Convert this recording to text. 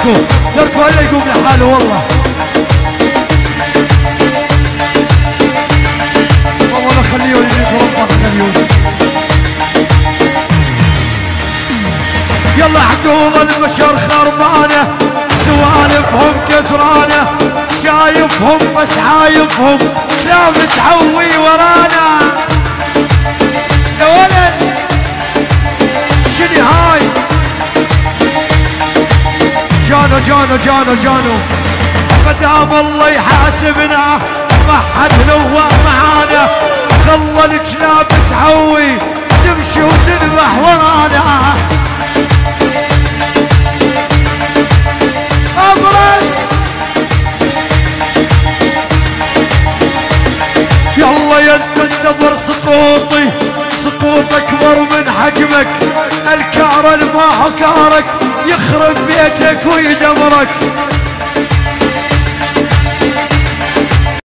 يركو هلا يقوم لحاله والله. والله لا خليه يجيك ربك اليوم. يلا عقوب المشر خربانه، سوالفهم كثرانه، شايفهم بس عايفهم، شلون تعوي ورانا يا ولد. شنو هاي؟ جانو مدام الله يحاسبنا ما حد نوى معانا، خلى الجناب تعوي تمشي وتذبح ورانا. ابرز يلا ينتظر سقوطي، سقوط اكبر من حجمك، الكار ما حكارك يخرب بيتك ويدمرك.